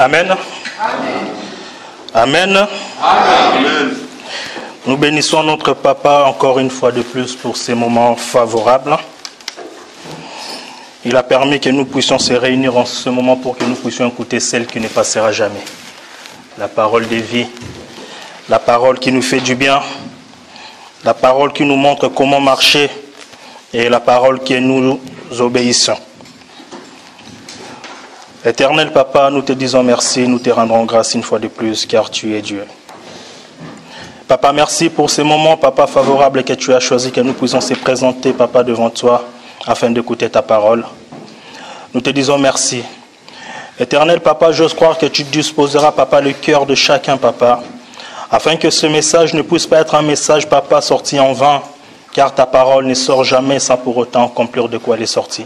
Amen. Amen. Amen. Amen. Nous bénissons notre papa encore une fois de plus pour ces moments favorables. Il a permis que nous puissions se réunir en ce moment pour que nous puissions écouter celle qui ne passera jamais. La parole de vie, la parole qui nous fait du bien, la parole qui nous montre comment marcher et la parole que nous obéissons. Éternel Papa, nous te disons merci, nous te rendrons grâce une fois de plus car tu es Dieu. Papa, merci pour ces moments, Papa, favorables que tu as choisi, que nous puissions se présenter, Papa, devant toi, afin d'écouter ta parole. Nous te disons merci. Éternel Papa, j'ose croire que tu disposeras, Papa, le cœur de chacun, Papa, afin que ce message ne puisse pas être un message, Papa, sorti en vain, car ta parole ne sort jamais sans pour autant accomplir de quoi elle est sortie.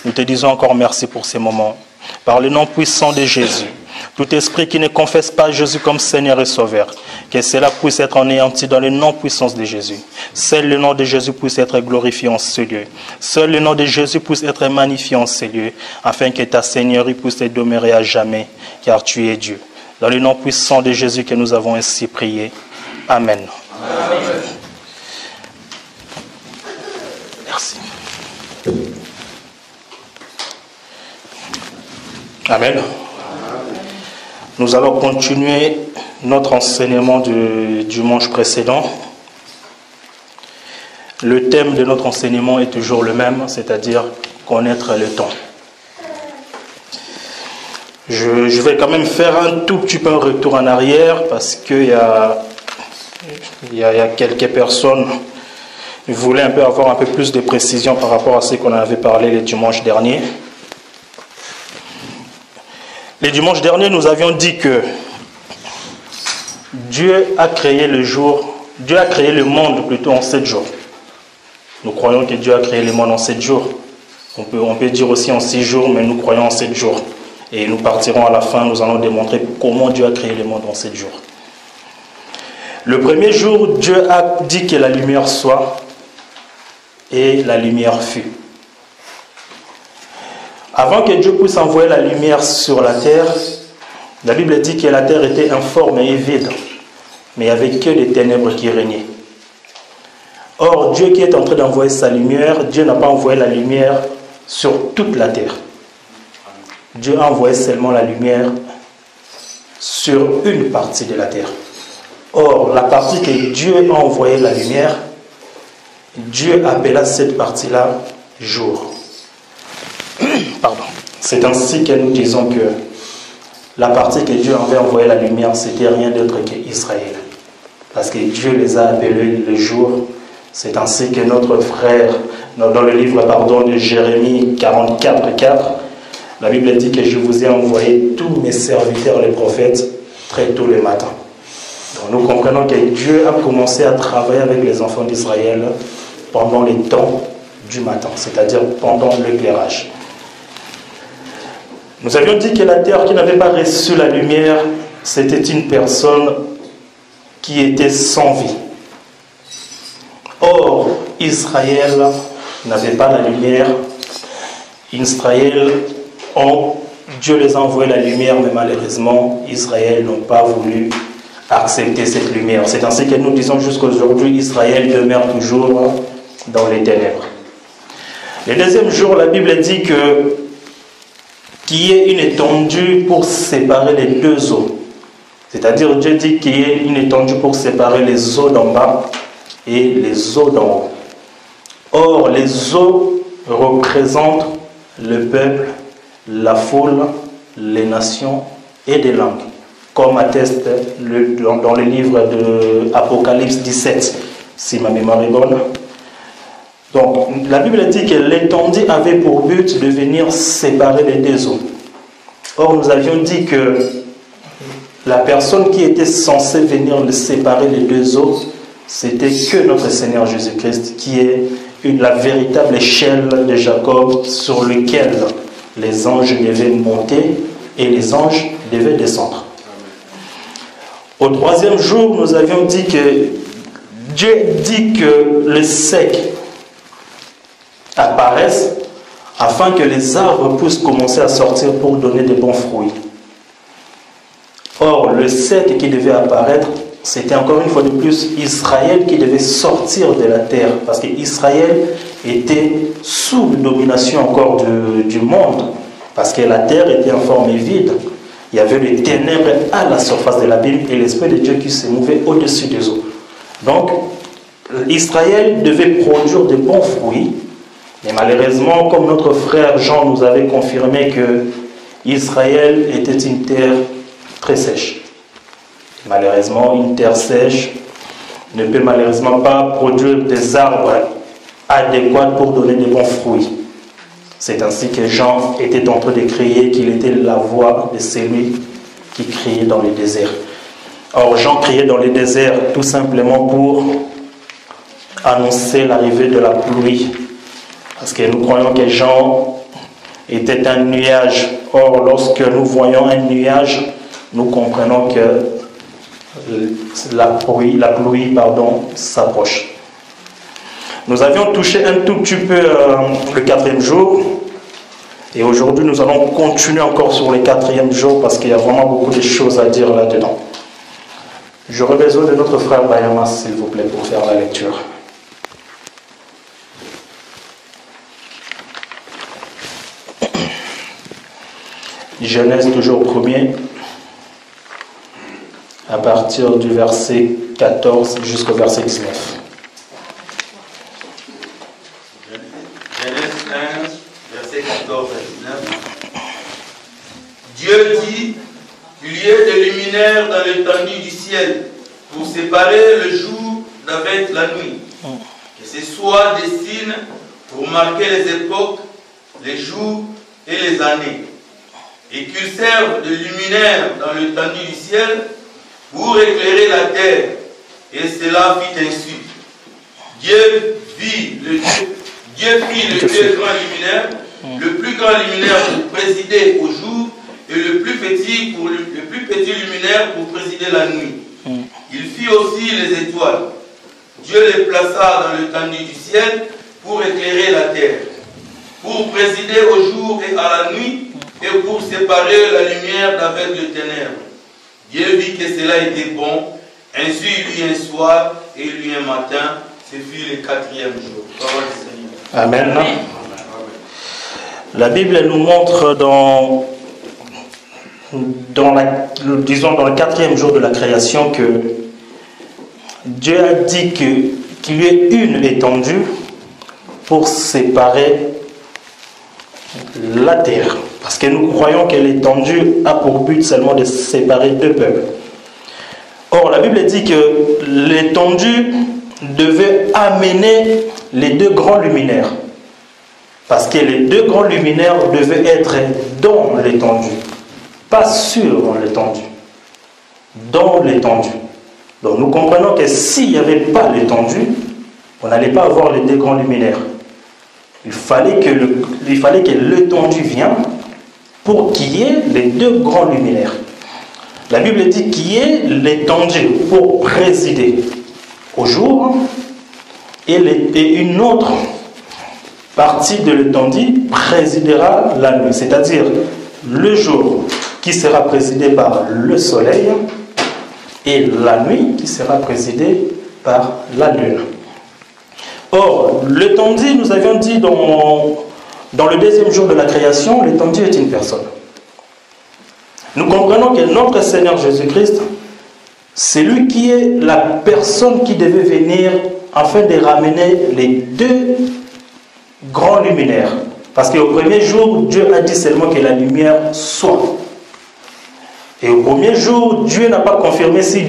Nous te disons encore merci pour ces moments. Par le nom puissant de Jésus, tout esprit qui ne confesse pas Jésus comme Seigneur et Sauveur, que cela puisse être anéanti dans le nom puissant de Jésus. Seul le nom de Jésus puisse être glorifié en ce lieu. Seul le nom de Jésus puisse être magnifié en ce lieu, afin que ta Seigneurie puisse demeurer à jamais, car tu es Dieu. Dans le nom puissant de Jésus que nous avons ainsi prié. Amen. Amen. Merci. Amen. Nous allons continuer notre enseignement du dimanche précédent. Le thème de notre enseignement est toujours le même, c'est-à-dire connaître le temps. Je vais quand même faire un tout petit peu un retour en arrière parce qu'il y a quelques personnes qui voulaient avoir un peu plus de précision par rapport à ce qu'on avait parlé le dimanche dernier. Le dimanche dernier, nous avions dit que Dieu a créé le monde plutôt en 7 jours. Nous croyons que Dieu a créé le monde en 7 jours. On peut dire aussi en 6 jours, mais nous croyons en 7 jours. Et nous partirons à la fin, nous allons démontrer comment Dieu a créé le monde en 7 jours. Le premier jour, Dieu a dit que la lumière soit, et la lumière fut. Avant que Dieu puisse envoyer la lumière sur la terre, la Bible dit que la terre était informe et vide, mais il n'y avait que les ténèbres qui régnaient. Or, Dieu qui est en train d'envoyer sa lumière, Dieu n'a pas envoyé la lumière sur toute la terre. Dieu a envoyé seulement la lumière sur une partie de la terre. Or, la partie que Dieu a envoyé la lumière, Dieu appela cette partie-là jour. Pardon. C'est ainsi que nous disons que la partie que Dieu avait envoyé la lumière, c'était rien d'autre qu'Israël. Parce que Dieu les a appelés le jour. C'est ainsi que notre frère, dans le livre de Jérémie 44:4, la Bible dit que je vous ai envoyé tous mes serviteurs, les prophètes, très tôt le matin. Donc nous comprenons que Dieu a commencé à travailler avec les enfants d'Israël pendant les temps du matin, c'est-à-dire pendant l'éclairage. Nous avions dit que la terre qui n'avait pas reçu la lumière, c'était une personne qui était sans vie. Or, Israël n'avait pas la lumière. Israël, Dieu les a envoyé la lumière, mais malheureusement, Israël n'a pas voulu accepter cette lumière. C'est ainsi que nous disons jusqu'à aujourd'hui, Israël demeure toujours dans les ténèbres. Le deuxième jour, la Bible dit qu'il y ait une étendue pour séparer les deux eaux. C'est-à-dire, Dieu dit qu'il y ait une étendue pour séparer les eaux d'en bas et les eaux d'en haut. Or, les eaux représentent le peuple, la foule, les nations et des langues, comme atteste dans le livre de Apocalypse 17, si ma mémoire est bonne. Donc, la Bible dit que l'étendue avait pour but de venir séparer les deux eaux. Or, nous avions dit que la personne qui était censée venir séparer les deux eaux, c'était que notre Seigneur Jésus-Christ, qui est la véritable échelle de Jacob sur laquelle les anges devaient monter et les anges devaient descendre. Au troisième jour, nous avions dit que Dieu dit que le sec apparaissent afin que les arbres puissent commencer à sortir pour donner de bons fruits. Or, le 7 qui devait apparaître, c'était encore une fois de plus Israël qui devait sortir de la terre. Parce qu'Israël était sous domination encore du monde. Parce que la terre était en forme vide. Il y avait les ténèbres à la surface de l'abîme et l'Esprit de Dieu qui se mouvait au-dessus des eaux. Donc, Israël devait produire de bons fruits. Mais malheureusement, comme notre frère Jean nous avait confirmé que Israël était une terre très sèche. Malheureusement, une terre sèche ne peut malheureusement pas produire des arbres adéquats pour donner de bons fruits. C'est ainsi que Jean était en train de crier qu'il était la voix de celui qui criait dans le désert. Or, Jean criait dans le désert tout simplement pour annoncer l'arrivée de la pluie. Parce que nous croyons que Jean était un nuage. Or, lorsque nous voyons un nuage, nous comprenons que la pluie s'approche. Nous avions touché un tout petit peu le 4e jour. Et aujourd'hui, nous allons continuer encore sur le 4e jour parce qu'il y a vraiment beaucoup de choses à dire là-dedans. J'aurais besoin de notre frère Bayama, s'il vous plaît, pour faire la lecture. Genèse toujours 1er, à partir du verset 14 jusqu'au verset 19. Genèse 15, verset 14 à 19. Dieu dit qu'il y ait des luminaires dans l'étendue du ciel pour séparer le jour d'avec la nuit. Que ce soit des signes pour marquer les époques, les jours et les années. Et qu'ils servent de luminaires dans l'étendue du ciel pour éclairer la terre. Et cela fit ainsi. Dieu fit le deux grands luminaires, le plus grand luminaire pour présider au jour et le plus petit luminaire pour présider la nuit. Il fit aussi les étoiles. Dieu les plaça dans l'étendue du ciel pour éclairer la terre, pour présider au jour et à la nuit, et pour séparer la lumière d'avec le ténèbre. Dieu vit que cela était bon, ainsi il y un soir et il y un matin. Ce fut le 4e jour. Parole du Seigneur. Amen. La Bible nous montre dans le 4e jour de la création que Dieu a dit qu'il y ait une étendue pour séparer la terre. Parce que nous croyons que l'étendue a pour but seulement de séparer deux peuples. Or, la Bible dit que l'étendue devait amener les deux grands luminaires. Parce que les deux grands luminaires devaient être dans l'étendue. Pas sur l'étendue. Dans l'étendue. Donc nous comprenons que s'il n'y avait pas l'étendue, on n'allait pas avoir les deux grands luminaires. Il fallait que l'étendue vienne pour qu'il y ait les deux grands luminaires. La Bible dit qu'il y ait l'étendue pour présider au jour et une autre partie de l'étendue présidera la nuit. C'est-à-dire le jour qui sera présidé par le soleil et la nuit qui sera présidée par la lune. Or, l'étendue, nous avions dit dans le 2e jour de la création, l'étendue est une personne. Nous comprenons que notre Seigneur Jésus-Christ, c'est lui qui est la personne qui devait venir afin de ramener les deux grands luminaires. Parce qu'au premier jour, Dieu a dit seulement que la lumière soit. Et au premier jour, Dieu n'a pas confirmé si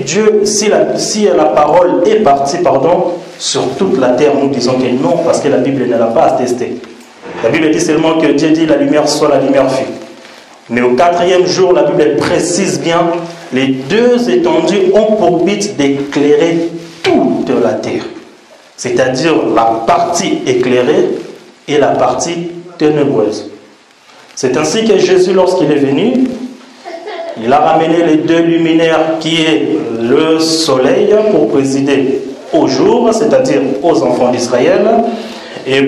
la parole est partie, sur toute la terre. Nous disons que non, parce que la Bible ne l'a pas attesté. La Bible dit seulement que Dieu dit la lumière soit, la lumière fut. Mais au 4e jour, la Bible précise bien, les deux étendues ont pour but d'éclairer toute la terre. C'est-à-dire la partie éclairée et la partie ténébreuse. C'est ainsi que Jésus, lorsqu'il est venu, il a ramené les deux luminaires qui est le soleil pour présider au jour, c'est-à-dire aux enfants d'Israël, et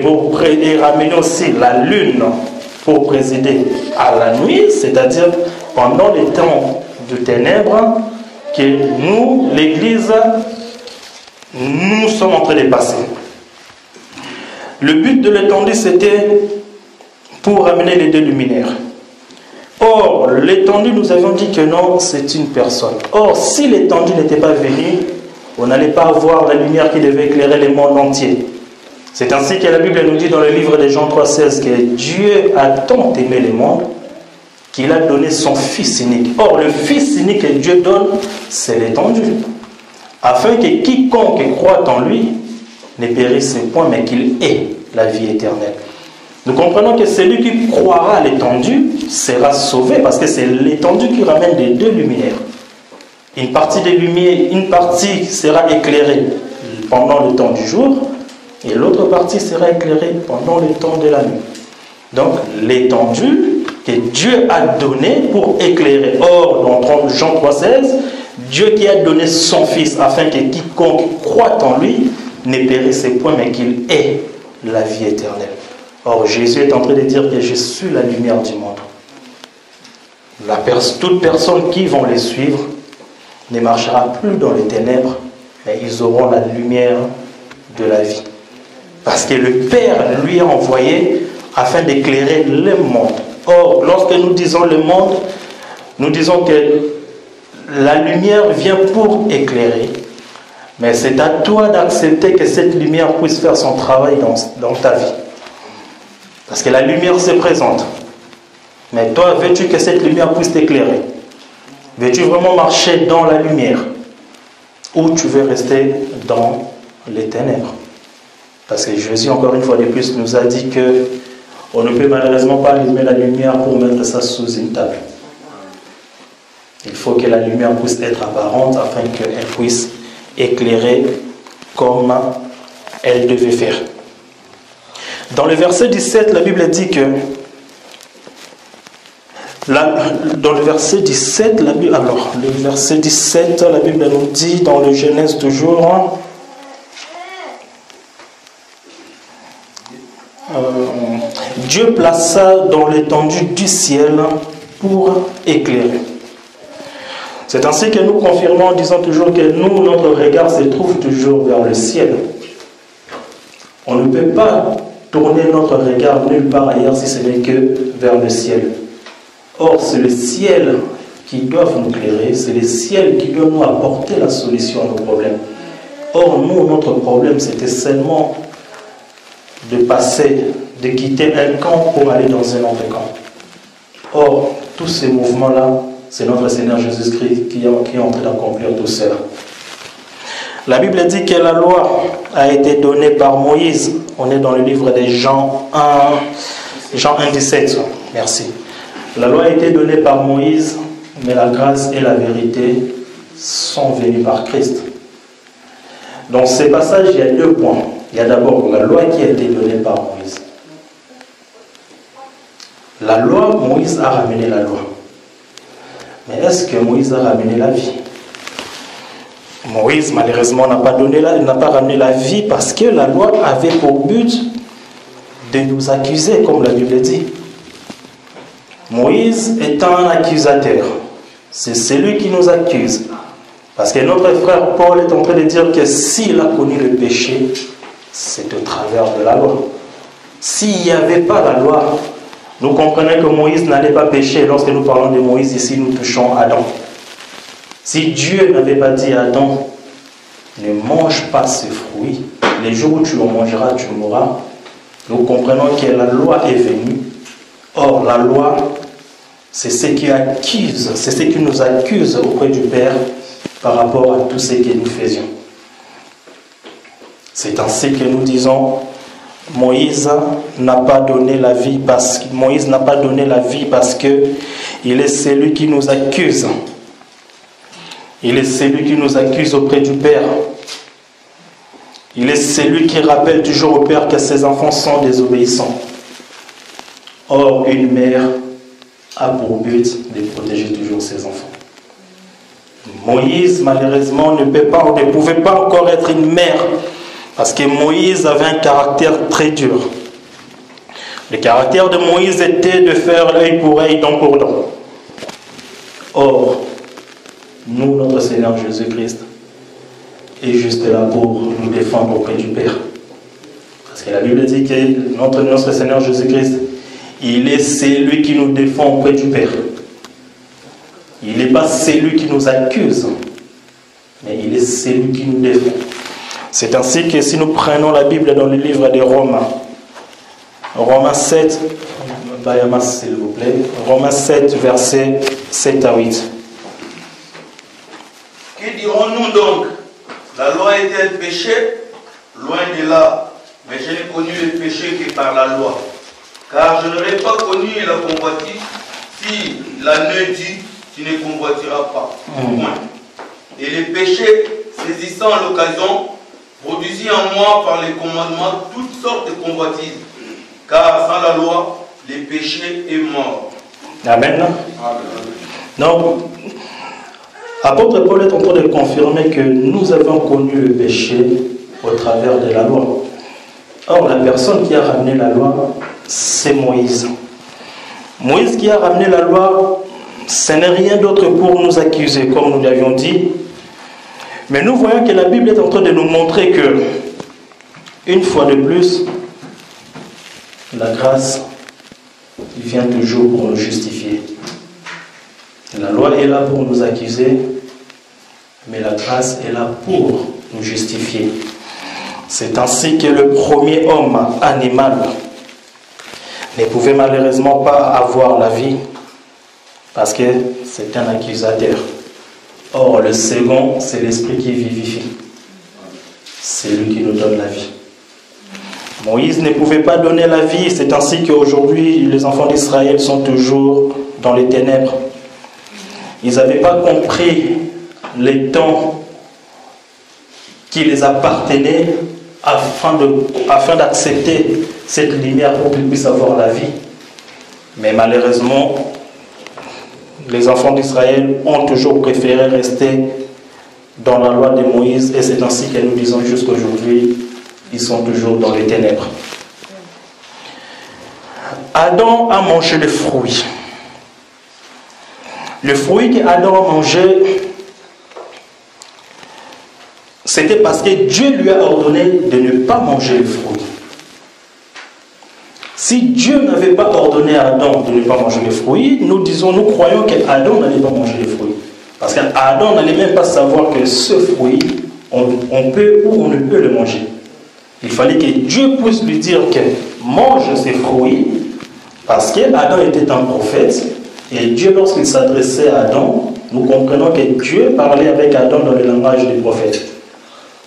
ramener aussi la lune pour présider à la nuit, c'est-à-dire pendant les temps de ténèbres que nous, l'Église, nous sommes en train de passer. Le but de l'étendue, c'était pour ramener les deux luminaires. Or, l'étendue, nous avions dit que non, c'est une personne. Or, si l'étendue n'était pas venue, on n'allait pas avoir la lumière qui devait éclairer le monde entier. C'est ainsi que la Bible nous dit dans le livre de Jean 3,16 que Dieu a tant aimé le monde qu'il a donné son Fils unique. Or, le Fils unique que Dieu donne, c'est l'étendue. Afin que quiconque croit en lui ne périsse point, mais qu'il ait la vie éternelle. Nous comprenons que celui qui croira à l'étendue sera sauvé, parce que c'est l'étendue qui ramène les deux luminaires. Une partie des lumières, une partie sera éclairée pendant le temps du jour, et l'autre partie sera éclairée pendant le temps de la nuit. Donc l'étendue que Dieu a donnée pour éclairer. Or, dans Jean 3,16, Dieu qui a donné son Fils afin que quiconque croit en lui ne périsse point, mais qu'il ait la vie éternelle. Or, Jésus est en train de dire que je suis la lumière du monde. Toute personne qui vont les suivre ne marchera plus dans les ténèbres, mais ils auront la lumière de la vie. Parce que le Père lui a envoyé afin d'éclairer le monde. Or, lorsque nous disons le monde, nous disons que la lumière vient pour éclairer. Mais c'est à toi d'accepter que cette lumière puisse faire son travail dans ta vie. Parce que la lumière se présente. Mais toi, veux-tu que cette lumière puisse t'éclairer? Veux-tu vraiment marcher dans la lumière? Ou tu veux rester dans les ténèbres? Parce que Jésus, encore une fois de plus, nous a dit que on ne peut malheureusement pas allumer la lumière pour mettre ça sous une table. Il faut que la lumière puisse être apparente afin qu'elle puisse éclairer comme elle devait faire. Dans le verset 17, la Bible dit que dans le verset 17, la Bible nous dit dans le Genèse toujours, Dieu plaça dans l'étendue du ciel pour éclairer. C'est ainsi que nous confirmons en disant toujours que nous, notre regard se trouve toujours vers le ciel. On ne peut pas tourner notre regard nulle part ailleurs si ce n'est que vers le ciel. Or, c'est le ciel qui doit nous éclairer, c'est le ciel qui doit nous apporter la solution à nos problèmes. Or, nous, notre problème, c'était seulement de passer, de quitter un camp pour aller dans un autre camp. Or, tous ces mouvements-là, c'est notre Seigneur Jésus-Christ qui est en train d'accomplir tout cela. La Bible dit que la loi a été donnée par Moïse. On est dans le livre de Jean 1,17. Merci. La loi a été donnée par Moïse, mais la grâce et la vérité sont venues par Christ. Dans ces passages, il y a deux points. Il y a d'abord la loi qui a été donnée par Moïse. La loi, Moïse a ramené la loi. Mais est-ce que Moïse a ramené la vie? Moïse, malheureusement, n'a pas ramené la vie parce que la loi avait pour but de nous accuser, comme la Bible dit. Moïse est un accusateur. C'est celui qui nous accuse. Parce que notre frère Paul est en train de dire que s'il a connu le péché, c'est au travers de la loi. S'il n'y avait pas la loi, nous comprenons que Moïse n'allait pas pécher. Lorsque nous parlons de Moïse ici, nous touchons Adam. Si Dieu n'avait pas dit à Adam, ne mange pas ce fruit, les jours où tu en mangeras, tu mourras, nous comprenons que la loi est venue. Or, la loi, c'est ce qui accuse, c'est ce qui nous accuse auprès du Père par rapport à tout ce que nous faisions. C'est ainsi que nous disons, Moïse n'a pas donné la vie parce que il est celui qui nous accuse. Il est celui qui nous accuse auprès du Père. Il est celui qui rappelle toujours au Père que ses enfants sont désobéissants. Or, une mère a pour but de protéger toujours ses enfants. Moïse, malheureusement, ne pouvait pas encore être une mère parce que Moïse avait un caractère très dur. Le caractère de Moïse était de faire œil pour œil, dent pour dent. Or, nous, notre Seigneur Jésus-Christ, est juste là pour nous défendre auprès du Père. Parce que la Bible dit que notre Seigneur Jésus-Christ, il est celui qui nous défend auprès du Père. Il n'est pas celui qui nous accuse, mais il est celui qui nous défend. C'est ainsi que si nous prenons la Bible dans le livre des Romains, Romains 7, s'il vous plaît, Romains 7, versets 7 à 8. Que dirons-nous donc? La loi est-elle péché? Loin de là, mais je n'ai connu le péché que par la loi. Car je n'aurais pas connu la convoitise si la ne dit, tu ne convoiteras pas. Point. Et le péché, saisissant l'occasion, produisit en moi par les commandements toutes sortes de convoitises. Car sans la loi, le péché est mort. Amen. Donc, apôtre Paul est en train de confirmer que nous avons connu le péché au travers de la loi. Or, la personne qui a ramené la loi, c'est Moïse. Moïse qui a ramené la loi, ce n'est rien d'autre pour nous accuser, comme nous l'avions dit. Mais nous voyons que la Bible est en train de nous montrer que, une fois de plus, la grâce vient toujours pour nous justifier. La loi est là pour nous accuser, mais la grâce est là pour nous justifier. C'est ainsi que le premier homme animal ne pouvait malheureusement pas avoir la vie parce que c'est un accusateur. Or, le second, c'est l'esprit qui vivifie. C'est lui qui nous donne la vie. Moïse ne pouvait pas donner la vie, c'est ainsi qu'aujourd'hui, les enfants d'Israël sont toujours dans les ténèbres. Ils n'avaient pas compris les temps qui les appartenaient afin d'accepter cette lumière pour qu'ils puissent avoir la vie. Mais malheureusement, les enfants d'Israël ont toujours préféré rester dans la loi de Moïse et c'est ainsi que nous disons jusqu'aujourd'hui, ils sont toujours dans les ténèbres. Adam a mangé le fruit. Le fruit qu'Adam a mangé, c'était parce que Dieu lui a ordonné de ne pas manger le fruit. Si Dieu n'avait pas ordonné à Adam de ne pas manger le fruit, nous croyons qu'Adam n'allait pas manger le fruit. Parce qu'Adam n'allait même pas savoir que ce fruit, on peut ou on ne peut le manger. Il fallait que Dieu puisse lui dire que mange ces fruits, parce qu'Adam était un prophète, et Dieu, lorsqu'il s'adressait à Adam, nous comprenons que Dieu parlait avec Adam dans le langage des prophètes.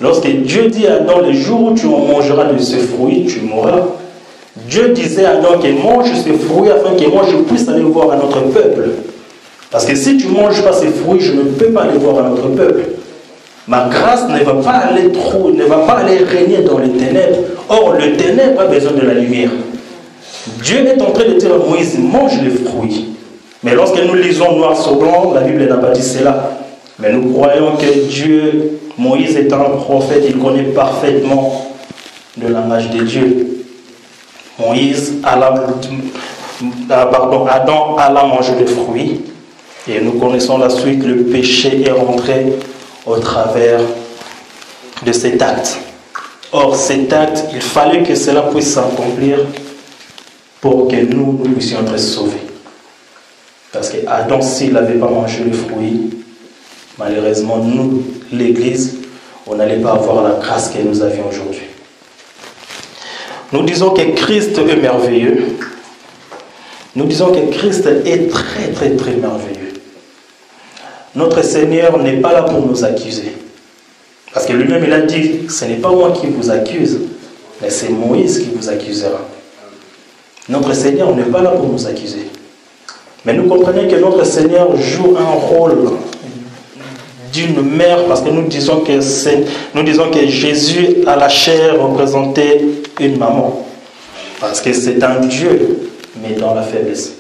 Lorsque Dieu dit à Adam, le jour où tu mangeras de ce fruit, tu mourras. Dieu disait à Adam que mange ce fruit afin que moi je puisse aller voir à notre peuple. Parce que si tu ne manges pas ces fruits, je ne peux pas aller voir à notre peuple. Ma grâce ne va pas aller régner dans les ténèbres. Or, le ténèbre a besoin de la lumière. Dieu est en train de dire à Moïse, mange les fruits. Mais lorsque nous lisons noir sur blanc, la Bible n'a pas dit cela. Mais nous croyons que Dieu, Moïse étant un prophète, il connaît parfaitement le langage de Dieu. Adam alla manger le fruit. Et nous connaissons la suite, le péché est rentré au travers de cet acte. Or, cet acte, il fallait que cela puisse s'accomplir pour que nous puissions être sauvés. Parce que Adam, s'il n'avait pas mangé le fruit, malheureusement, nous, l'Église, on n'allait pas avoir la grâce que nous avions aujourd'hui. Nous disons que Christ est merveilleux. Nous disons que Christ est très, très, très merveilleux. Notre Seigneur n'est pas là pour nous accuser. Parce que lui-même, il a dit, ce n'est pas moi qui vous accuse, mais c'est Moïse qui vous accusera. Notre Seigneur n'est pas là pour nous accuser. Mais nous comprenons que notre Seigneur joue un rôle d'une mère, parce que nous disons que Jésus à la chair représentait une maman. Parce que c'est un Dieu, mais dans la faiblesse.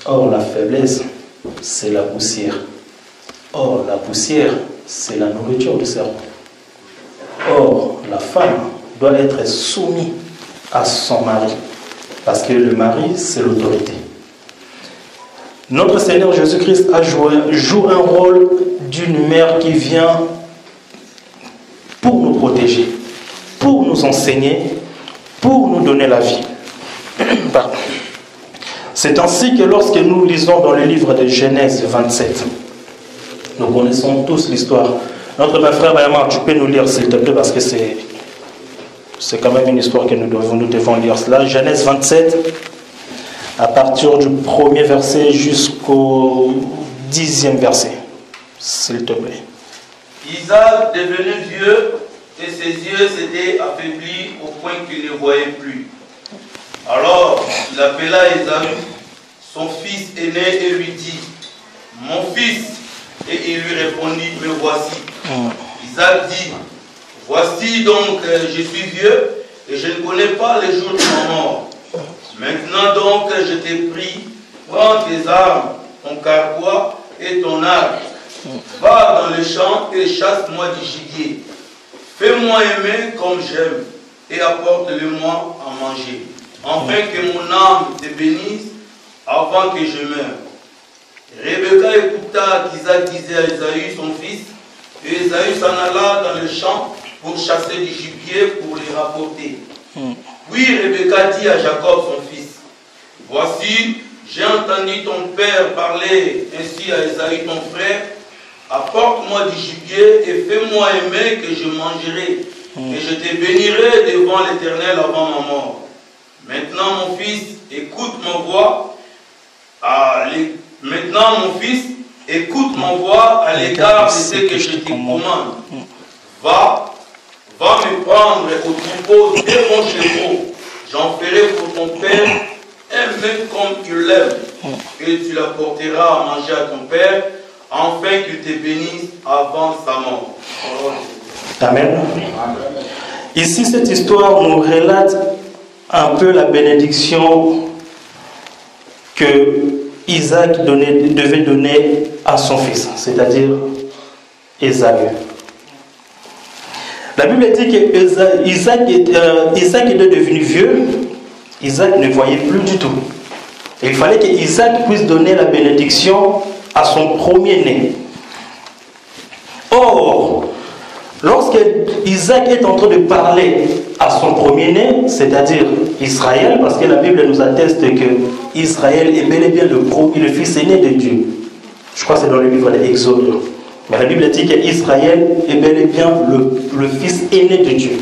Or, la faiblesse, c'est la poussière. Or, la poussière, c'est la nourriture du serpent. Or, la femme doit être soumise à son mari. Parce que le mari, c'est l'autorité. Notre Seigneur Jésus-Christ joue un rôle d'une mère qui vient pour nous protéger, pour nous enseigner, pour nous donner la vie. C'est ainsi que lorsque nous lisons dans le livre de Genèse 27, nous connaissons tous l'histoire. Notre frère Bayama, tu peux nous lire s'il te plaît, parce que c'est quand même une histoire que nous devons lire cela. Genèse 27, à partir du premier verset jusqu'au 10e verset, s'il te plaît. Isaac devenu vieux, et ses yeux s'étaient affaiblis au point qu'il ne voyait plus. Alors il appela Ésaü, son fils aîné, et lui dit, mon fils. Et il lui répondit, me voici. Isaac dit, voici donc, je suis vieux, et je ne connais pas les jours de ma mort. Maintenant donc, je t'ai pris, prends tes armes, ton carquois et ton arc. Va dans le champ et chasse-moi du gibier. Fais-moi aimer comme j'aime, et apporte-le-moi à manger, afin que mon âme te bénisse avant que je meure. Rebecca écouta qu'Isaac disait à Ésaü, son fils, et Ésaü s'en alla dans le champ pour chasser du gibier pour les rapporter. Puis Rebecca dit à Jacob, son fils, voici, j'ai entendu ton père parler ainsi à Ésaü, ton frère, apporte-moi du gibier et fais-moi aimer que je mangerai, et je te bénirai devant l'Éternel avant ma mort. Maintenant, mon fils, écoute ma voix. Maintenant, mon fils, écoute ma voix à l'égard de ce que je te commande. Va me prendre au troupeau de mon chevaux. J'en ferai pour ton père un même comme tu l'aimes. Et tu l'apporteras à manger à ton père, afin qu'il te bénisse avant sa mort. Amen. Ici, cette histoire nous relate un peu la bénédiction que Isaac devait donner à son fils, c'est-à-dire Ésaü. La Bible dit que Isaac était devenu vieux. Isaac ne voyait plus du tout. Et il fallait qu'Isaac puisse donner la bénédiction à son premier-né. Or, lorsque Isaac est en train de parler à son premier-né, c'est-à-dire Israël, parce que la Bible nous atteste que Israël est bel et bien le fils aîné de Dieu. Je crois que c'est dans le livre de l'Exode. Mais la Bible dit qu'Israël est bel et bien le fils aîné de Dieu.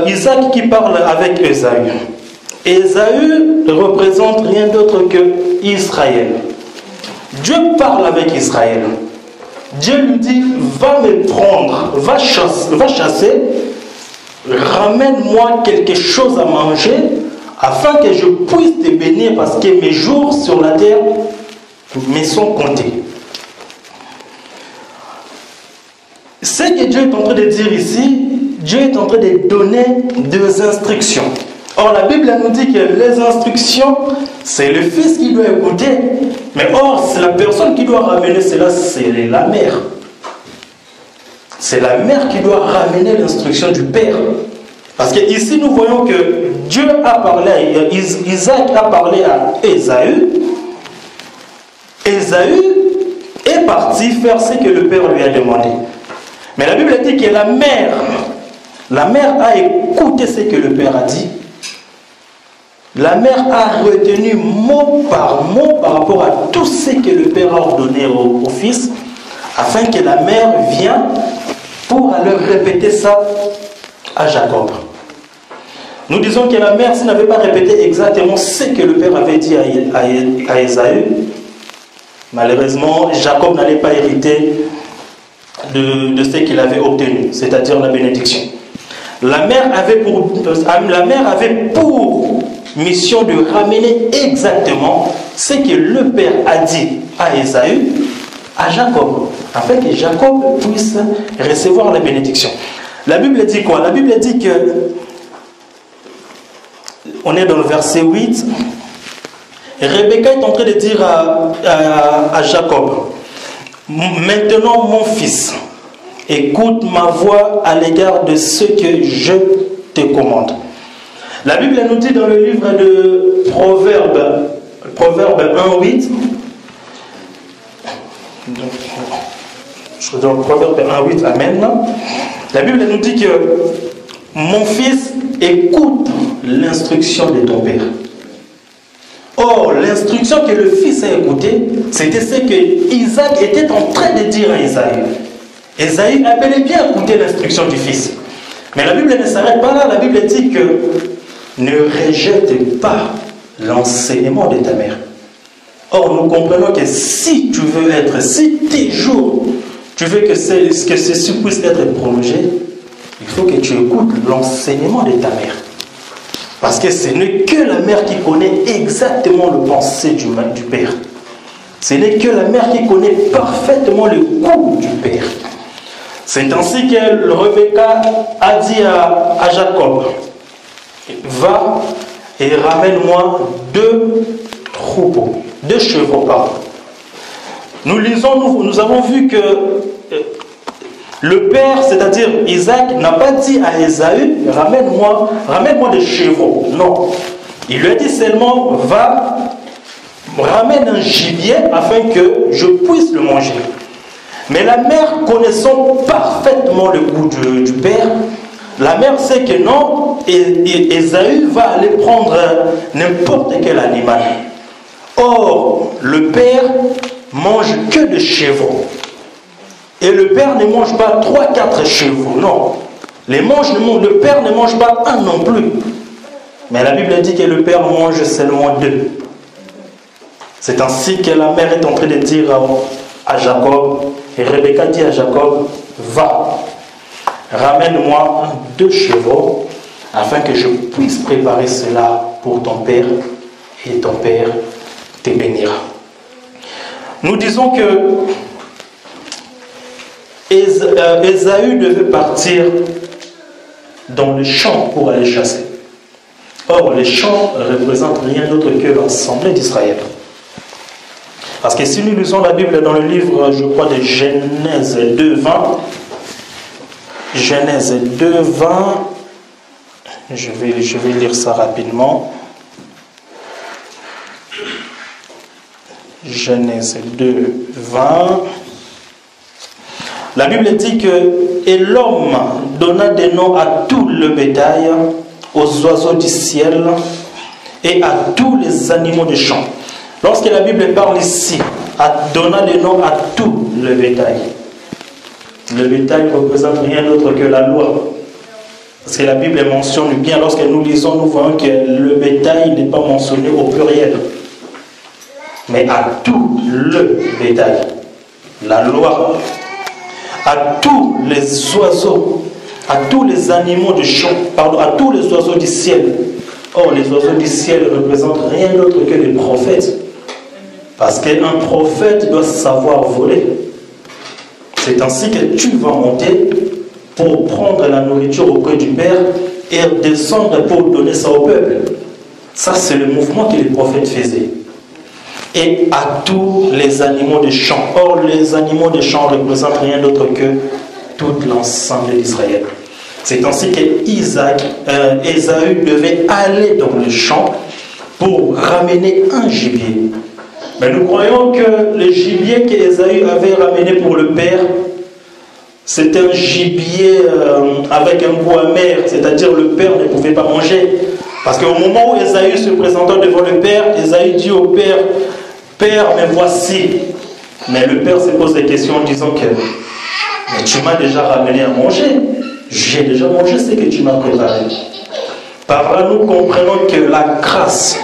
Isaac qui parle avec Ésaü. Ésaü ne représente rien d'autre que Israël. Dieu parle avec Israël. Dieu lui dit, va me prendre, va chasser, ramène-moi quelque chose à manger, afin que je puisse te bénir, parce que mes jours sur la terre me sont comptés. Ce que Dieu est en train de dire ici, Dieu est en train de donner des instructions. Or, la Bible nous dit que les instructions, c'est le fils qui doit écouter. Mais or, c'est la personne qui doit ramener cela, c'est la mère. C'est la mère qui doit ramener l'instruction du père. Parce que ici, nous voyons que Dieu a parlé, Isaac a parlé à Ésaü. Ésaü est parti faire ce que le père lui a demandé. Mais la Bible dit que la mère a écouté ce que le père a dit. La mère a retenu mot par rapport à tout ce que le père a ordonné au fils, afin que la mère vienne pour aller répéter ça à Jacob. Nous disons que la mère, s'il n'avait pas répété exactement ce que le père avait dit à Ésaü, malheureusement, Jacob n'allait pas hériter de ce qu'il avait obtenu, c'est-à-dire la bénédiction. La mère avait pour mission de ramener exactement ce que le père a dit à Ésaü, à Jacob, afin que Jacob puisse recevoir la bénédiction. La Bible dit quoi? La Bible dit que, on est dans le verset 8, Rebecca est en train de dire à Jacob, maintenant mon fils, écoute ma voix à l'égard de ce que je te commande. La Bible nous dit dans le livre de Proverbes Proverbe 1,8. Je donne Proverbe 1,8. Amen. La Bible nous dit que mon fils, écoute l'instruction de ton père. Or, l'instruction que le fils a écoutée, c'était ce que Isaac était en train de dire à Ésaü. Ésaü a bel et bien écouté l'instruction du fils. Mais la Bible ne s'arrête pas là. La Bible dit que ne rejette pas l'enseignement de ta mère. Or, nous comprenons que si tu veux être, si tes jours, tu veux que ceci puisse être prolongé, il faut que tu écoutes l'enseignement de ta mère. Parce que ce n'est que la mère qui connaît exactement le pensée du père. Ce n'est que la mère qui connaît parfaitement le goût du père. C'est ainsi que Rebecca a dit à Jacob, va et ramène-moi 2 troupeaux, 2 chevaux, pardon. Nous avons vu que le père, c'est-à-dire Isaac, n'a pas dit à Ésaü, ramène-moi des chevaux. Non. Il lui a dit seulement, va, ramène un gibier afin que je puisse le manger. Mais la mère, connaissant parfaitement le goût du père, la mère sait que non, et Ésaü va aller prendre n'importe quel animal. Or, le père mange que des chevaux. Et le père ne mange pas 3-4 chevaux, non. Le père ne mange pas un non plus. Mais la Bible dit que le père mange seulement 2. C'est ainsi que la mère est en train de dire à Jacob, et Rebecca dit à Jacob, va, ramène-moi 2 chevaux, afin que je puisse préparer cela pour ton père, et ton père te bénira. Nous disons que Ésaü devait partir dans le champ pour aller chasser. Or, les champs ne représentent rien d'autre que l'assemblée d'Israël. Parce que si nous lisons la Bible dans le livre, je crois, de Genèse 2.20, Genèse 2.20, je vais lire ça rapidement. Genèse 2.20. La Bible dit que « Et l'homme donna des noms à tout le bétail, aux oiseaux du ciel et à tous les animaux des champs. » Lorsque la Bible parle ici, donna des noms à tout le bétail. Le bétail ne représente rien d'autre que la loi. Parce que la Bible mentionne bien, lorsque nous lisons, nous voyons que le bétail n'est pas mentionné au pluriel. Mais à tout le bétail. La loi. À tous les oiseaux, à tous les animaux du champ, pardon, à tous les oiseaux du ciel. Or, les oiseaux du ciel ne représentent rien d'autre que les prophètes. Parce qu'un prophète doit savoir voler. C'est ainsi que tu vas monter pour prendre la nourriture auprès du Père et descendre pour donner ça au peuple. Ça, c'est le mouvement que les prophètes faisaient. Et à tous les animaux des champs. Or, les animaux des champs ne représentent rien d'autre que tout l'ensemble d'Israël. C'est ainsi que Ésaü devait aller dans le champ pour ramener un gibier. Mais nous croyons que le gibier qu'Ésaü avait ramené pour le père, c'était un gibier avec un goût amer, c'est-à-dire le père ne pouvait pas manger. Parce qu'au moment où Ésaü se présentait devant le père, Ésaü dit au père, « Père, me voici ». Mais le père se pose des questions en disant que « Mais tu m'as déjà ramené à manger. J'ai déjà mangé ce que tu m'as préparé. » Par là, nous comprenons que la grâce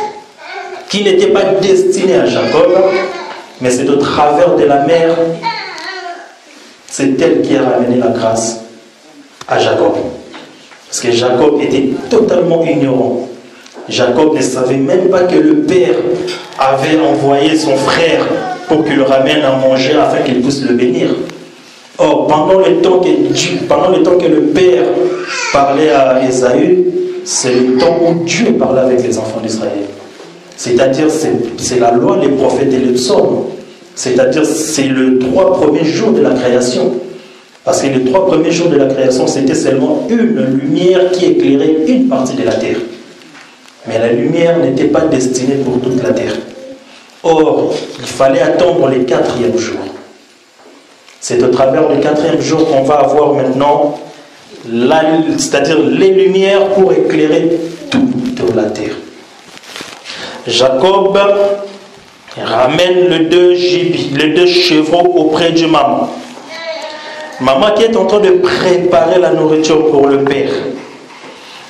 qui n'était pas destinée à Jacob, mais c'est au travers de la mère, c'est elle qui a ramené la grâce à Jacob. Parce que Jacob était totalement ignorant. Jacob ne savait même pas que le père avait envoyé son frère pour qu'il le ramène à manger afin qu'il puisse le bénir. Or, pendant le temps que le père parlait à Ésaü, c'est le temps où Dieu parlait avec les enfants d'Israël. C'est-à-dire, c'est la loi, les prophètes et les psaumes. C'est-à-dire, c'est les 3 premiers jours de la création. Parce que les 3 premiers jours de la création, c'était seulement une lumière qui éclairait une partie de la terre. Mais la lumière n'était pas destinée pour toute la terre. Or, il fallait attendre le 4e jour. C'est au travers du 4e jour qu'on va avoir maintenant, c'est-à-dire les lumières pour éclairer toute la terre. Jacob ramène les deux chevreaux auprès de maman. Maman qui est en train de préparer la nourriture pour le père.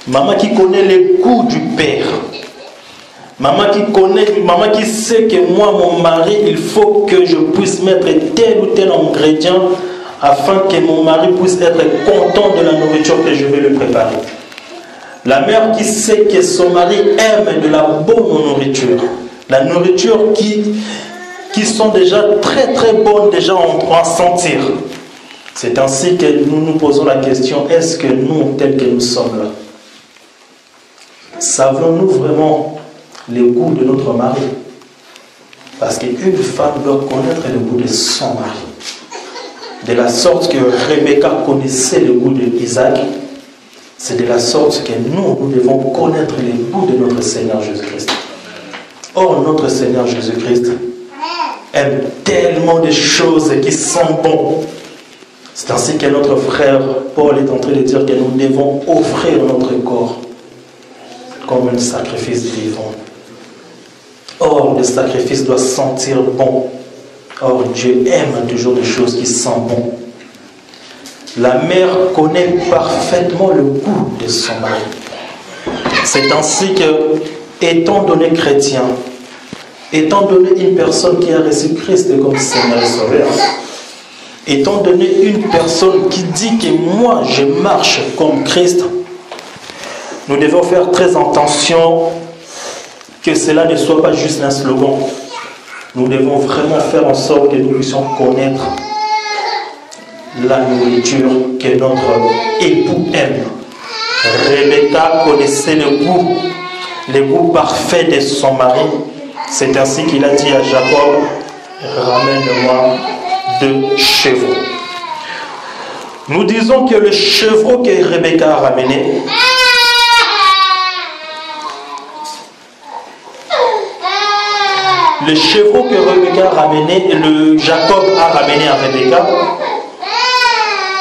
Maman qui connaît les goûts du père. Maman qui sait que moi, mon mari, il faut que je puisse mettre tel ou tel ingrédient afin que mon mari puisse être content de la nourriture que je vais lui préparer. La mère qui sait que son mari aime de la bonne nourriture. La nourriture qui sont déjà très très bonnes déjà en sentir. C'est ainsi que nous nous posons la question, est-ce que nous, tels que nous sommes là, savons-nous vraiment le goût de notre mari? Parce qu'une femme doit connaître le goût de son mari. De la sorte que Rebecca connaissait le goût d'Isaac, c'est de la sorte que nous devons connaître le goût de notre Seigneur Jésus-Christ. Or, notre Seigneur Jésus-Christ aime tellement de choses qui sont bonnes. C'est ainsi que notre frère Paul est en train de dire que nous devons offrir notre corps comme un sacrifice vivant. Or, le sacrifice doit sentir bon. Or, Dieu aime toujours des choses qui sentent bon. La mère connaît parfaitement le goût de son mari. C'est ainsi que, étant donné chrétien, étant donné une personne qui a reçu Christ comme Seigneur et Sauveur, étant donné une personne qui dit que moi je marche comme Christ, nous devons faire très attention que cela ne soit pas juste un slogan. Nous devons vraiment faire en sorte que nous puissions connaître la nourriture que notre époux aime. Rebecca connaissait le goût parfait de son mari. C'est ainsi qu'il a dit à Jacob, ramène-moi 2 chevaux. Nous disons que le chevreau que Rebecca a ramené, le chevreau que Rebecca a ramené, Jacob a ramené à Rebecca,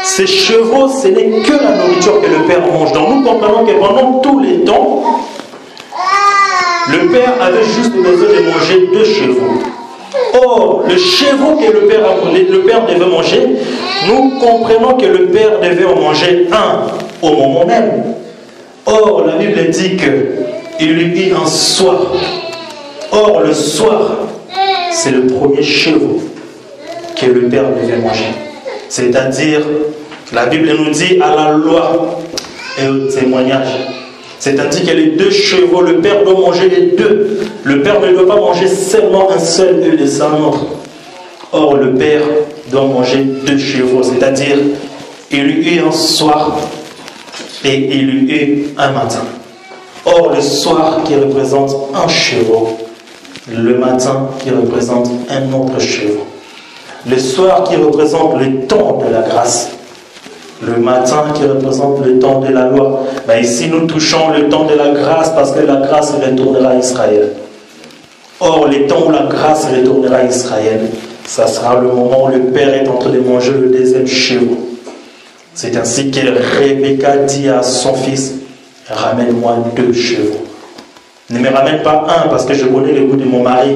ces chevaux, ce n'est que la nourriture que le père mange. Donc nous comprenons que pendant tous les temps, le père avait juste besoin de manger 2 chevaux. Or, le chevreau que le père devait manger, nous comprenons que le père devait en manger 1 au moment même. Or, la Bible dit qu'il lui eut un soir. Or, le soir, c'est le premier chevreau que le père devait manger. C'est-à-dire, la Bible nous dit à la loi et au témoignage. C'est-à-dire que les 2 chevaux, le père doit manger les 2. Le père ne doit pas manger seulement un seul et laisser un autre. Or, le père doit manger 2 chevaux. C'est-à-dire, il lui eut un soir et il lui eut un matin. Or, le soir qui représente un chevau, le matin qui représente un autre chevau. Le soir qui représente le temps de la grâce. Le matin qui représente le temps de la loi. Mais ici, nous touchons le temps de la grâce parce que la grâce retournera à Israël. Or, le temps où la grâce retournera à Israël, ça sera le moment où le père est en train de manger le 2e chevreau. C'est ainsi que Rebecca dit à son fils, ramène-moi 2 chevaux. Ne me ramène pas 1 parce que je connais le goût de mon mari.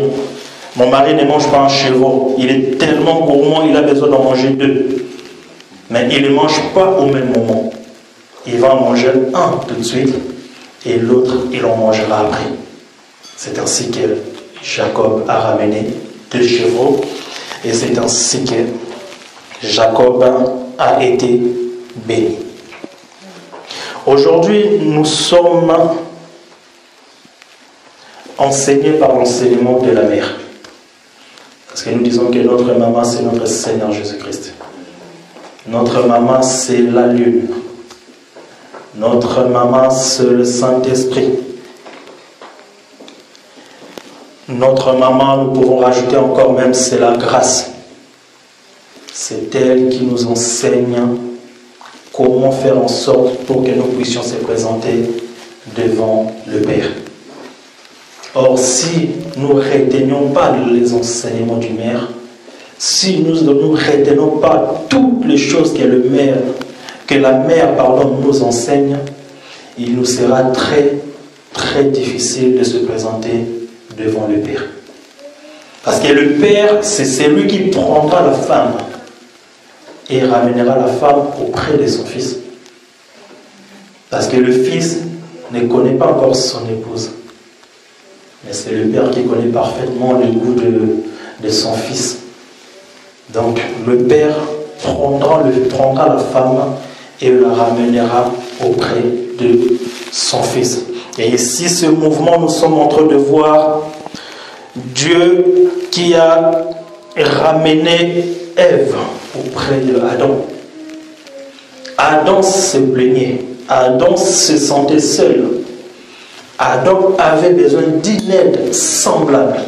Mon mari ne mange pas un chevreau. Il est tellement gourmand, il a besoin d'en manger 2. Mais il ne mange pas au même moment. Il va en manger 1 tout de suite et l'autre, il en mangera après. C'est ainsi que Jacob a ramené 2 chevaux et c'est ainsi que Jacob a été béni. Aujourd'hui, nous sommes enseignés par l'enseignement de la mère. Parce que nous disons que notre maman, c'est notre Seigneur Jésus-Christ. Notre maman, c'est la lune. Notre maman, c'est le Saint-Esprit. Notre maman, nous pouvons rajouter encore même, c'est la grâce. C'est elle qui nous enseigne comment faire en sorte pour que nous puissions se présenter devant le Père. Or, si nous ne retenions pas les enseignements du maire, si nous ne retenons pas toutes les choses que la mère nous enseigne, il nous sera très, très difficile de se présenter devant le Père. Parce que le Père, c'est celui qui prendra la femme et ramènera la femme auprès de son fils. Parce que le fils ne connaît pas encore son épouse. Mais c'est le Père qui connaît parfaitement le goût de son fils. Donc le Père prendra la femme et la ramènera auprès de son fils. Et ici, ce mouvement, nous sommes en train de voir Dieu qui a ramené Ève auprès d'Adam. Adam se plaignait. Adam se sentait seul. Adam avait besoin d'une aide semblable.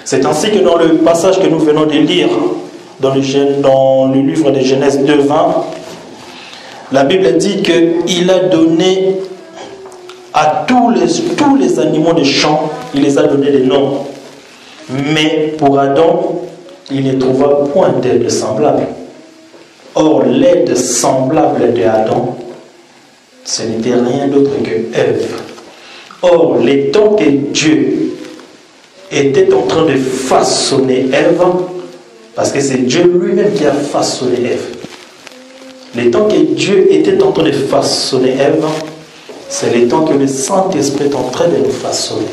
C'est ainsi que dans le passage que nous venons de lire, dans le livre de Genèse 2:20, la Bible dit qu'il a donné à tous les animaux des champs, il les a donné des noms. Mais pour Adam, il ne trouva point d'aide semblable. Or, l'aide semblable d'Adam, ce n'était rien d'autre que Ève. Or, les temps que Dieu était en train de façonner Ève, parce que c'est Dieu lui-même qui a façonné Ève. Les temps que Dieu était en train de façonner Ève, c'est les temps que le Saint-Esprit est en train de nous façonner.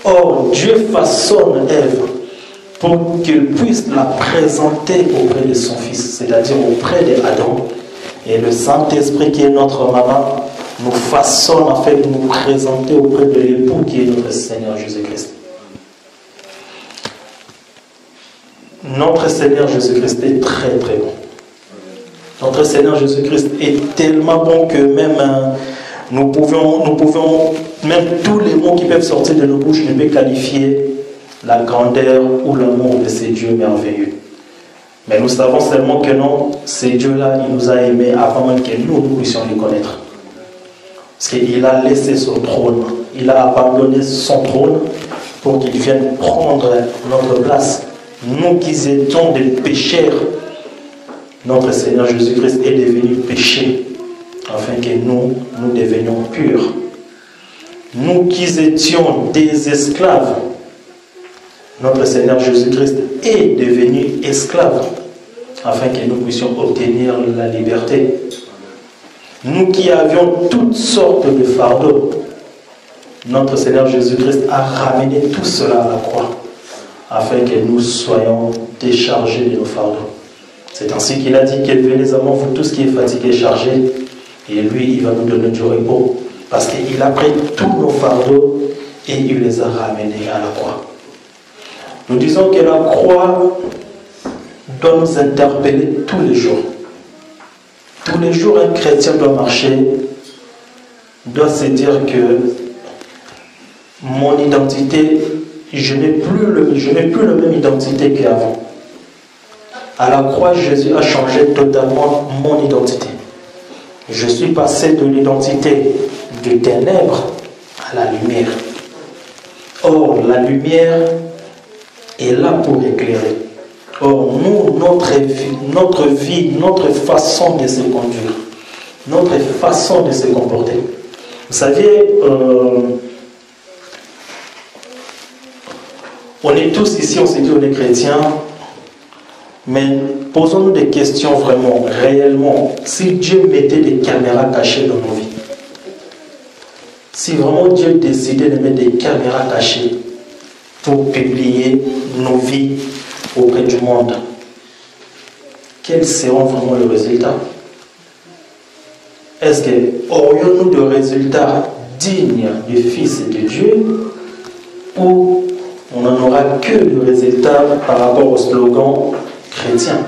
Or, Dieu façonne Ève pour qu'il puisse la présenter auprès de son fils, c'est-à-dire auprès d'Adam. Et le Saint-Esprit qui est notre maman nous façonne afin de nous présenter auprès de l'époux qui est notre Seigneur Jésus-Christ. Notre Seigneur Jésus-Christ est très très bon. Notre Seigneur Jésus-Christ est tellement bon que même nous pouvons, même tous les mots qui peuvent sortir de nos bouches ne peuvent qualifier la grandeur ou l'amour de ces dieux merveilleux. Mais nous savons seulement que non, ces dieux-là, il nous a aimés avant même que nous puissions les connaître. Parce qu'il a laissé son trône, il a abandonné son trône pour qu'il vienne prendre notre place. Nous qui étions des pécheurs, notre Seigneur Jésus-Christ est devenu péché, afin que nous devenions purs. Nous qui étions des esclaves, notre Seigneur Jésus-Christ est devenu esclave, afin que nous puissions obtenir la liberté. Nous qui avions toutes sortes de fardeaux, notre Seigneur Jésus-Christ a ramené tout cela à la croix, afin que nous soyons déchargés de nos fardeaux. C'est ainsi qu'il a dit qu'il venez à moi, vous tous qui êtes fatigués et chargés, et lui, il va nous donner du repos, parce qu'il a pris tous nos fardeaux et il les a ramenés à la croix. Nous disons que la croix doit nous interpeller tous les jours. Tous les jours, un chrétien doit marcher, doit se dire que mon identité, je n'ai plus la même identité qu'avant. À la croix, Jésus a changé totalement mon identité. Je suis passé de l'identité du ténèbres à la lumière. Or, la lumière est là pour éclairer. Or, nous, notre vie, notre façon de se conduire, notre façon de se comporter. Vous savez, on est tous ici, on se dit on est chrétiens, mais posons-nous des questions vraiment, réellement. Si Dieu mettait des caméras cachées dans nos vies, si vraiment Dieu décidait de mettre des caméras cachées pour publier nos vies auprès du monde, quels seront vraiment les résultats? Est-ce que aurions-nous de résultats dignes du Fils de Dieu, ou on n'en aura que de résultats par rapport au slogan chrétien?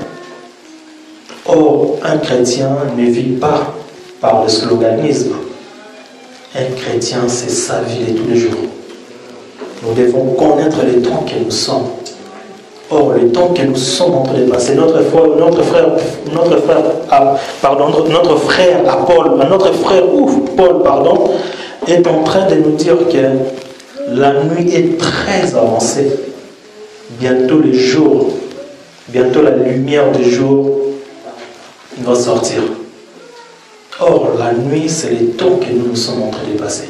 Or, un chrétien ne vit pas par le sloganisme. Un chrétien, c'est sa vie de tous les jours. Nous devons connaître les temps que nous sommes. Or, le temps que nous sommes en train de passer, notre frère Paul, est en train de nous dire que la nuit est très avancée. Bientôt le jour, bientôt la lumière du jour va sortir. Or, la nuit, c'est les temps que nous sommes en train de passer.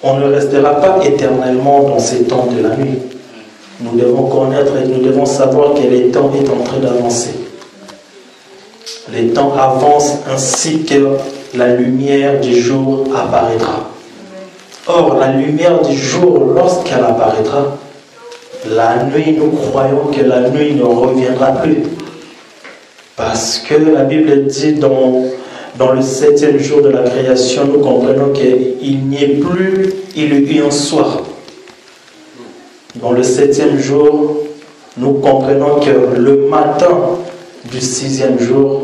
On ne restera pas éternellement dans ces temps de la nuit. Nous devons connaître et nous devons savoir que le temps est en train d'avancer. Les temps avancent ainsi que la lumière du jour apparaîtra. Or, la lumière du jour, lorsqu'elle apparaîtra, la nuit, nous croyons que la nuit ne reviendra plus. Parce que la Bible dit dans le 7e jour de la création, nous comprenons qu'il n'y ait plus, il y eut un soir. Dans le 7e jour, nous comprenons que le matin du 6e jour,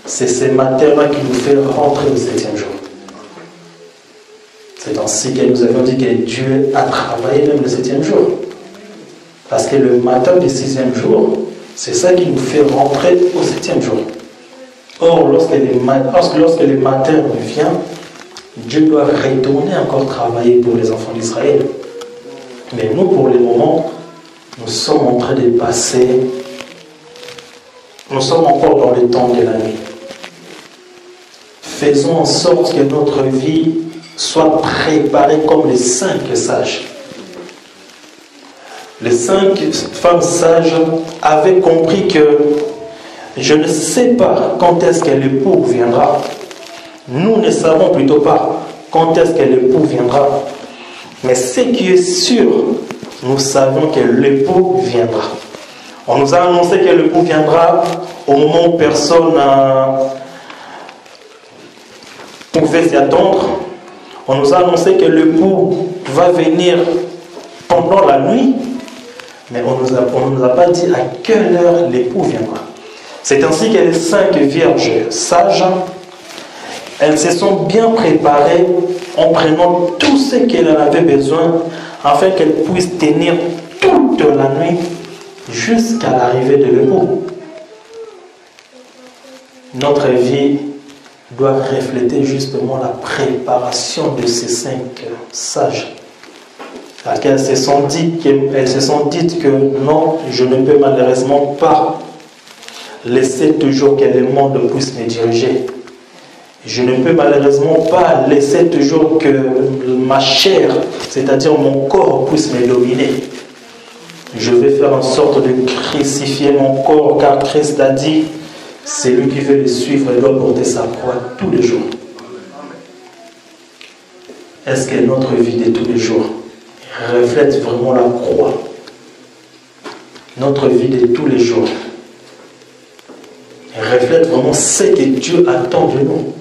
c'est ce matin-là qui nous fait rentrer au 7e jour. C'est ainsi que nous avons dit que Dieu a travaillé même le 7e jour. Parce que le matin du 6e jour, c'est ça qui nous fait rentrer au 7e jour. Or, lorsque le matin revient, Dieu doit retourner encore travailler pour les enfants d'Israël. Mais nous, pour le moment, nous sommes en train de passer, nous sommes encore dans le temps de la nuit. Faisons en sorte que notre vie soit préparée comme les 5 sages. Les 5 femmes sages avaient compris que je ne sais pas quand est-ce que l'époux viendra. Nous ne savons plutôt pas quand est-ce que l'époux viendra. Mais ce qui est sûr, nous savons que l'époux viendra. On nous a annoncé que l'époux viendra au moment où personne pouvait s'y attendre. On nous a annoncé que l'époux va venir pendant la nuit. Mais on ne nous a pas dit à quelle heure l'époux viendra. C'est ainsi que les 5 vierges sages, elles se sont bien préparées en prenant tout ce qu'elles avaient besoin afin qu'elles puissent tenir toute la nuit jusqu'à l'arrivée de l'époux. Notre vie doit refléter justement la préparation de ces 5 sages. Elles se sont dites que non, je ne peux malheureusement pas laisser toujours que le monde puisse me diriger. Je ne peux malheureusement pas laisser toujours que ma chair, c'est-à-dire mon corps, puisse me dominer. Je vais faire en sorte de crucifier mon corps, car Christ a dit, celui qui veut le suivre doit porter sa croix tous les jours. Est-ce que notre vie de tous les jours reflète vraiment la croix? Notre vie de tous les jours reflète vraiment ce que Dieu attend de nous.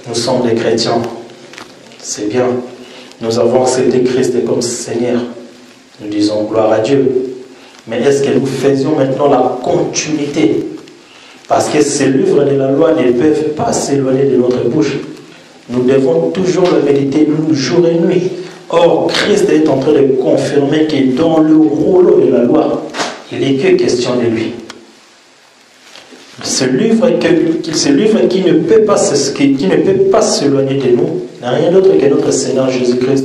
Nous sommes des chrétiens, c'est bien. Nous avons accepté Christ comme Seigneur. Nous disons gloire à Dieu. Mais est-ce que nous faisions maintenant la continuité? Parce que ces livres de la loi ne peuvent pas s'éloigner de notre bouche. Nous devons toujours le méditer jour et nuit. Or, Christ est en train de confirmer que dans le rouleau de la loi, il n'est que question de lui. Ce livre qui ne peut pas s'éloigner de nous n'a rien d'autre que notre Seigneur Jésus-Christ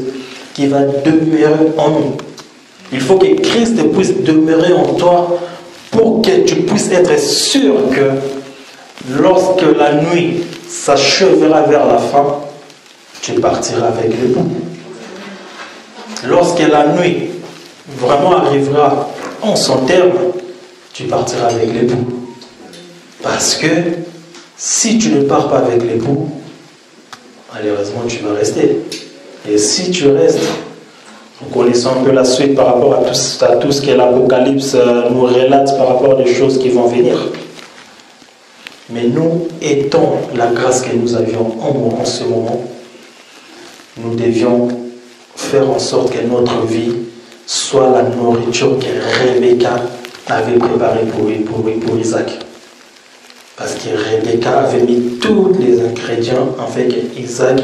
qui va demeurer en nous. Il faut que Christ puisse demeurer en toi pour que tu puisses être sûr que lorsque la nuit s'achèvera vers la fin, tu partiras avec l'époux. Lorsque la nuit vraiment arrivera en son terme, tu partiras avec l'époux. Parce que si tu ne pars pas avec l'époux, malheureusement tu vas rester. Et si tu restes, nous connaissons un peu la suite par rapport à tout ce que l'Apocalypse nous relate par rapport aux choses qui vont venir. Mais nous, étant la grâce que nous avions en ce moment, nous devions faire en sorte que notre vie soit la nourriture que Rebecca avait préparée pour Isaac. Parce que Rebecca avait mis tous les ingrédients afin qu'Isaac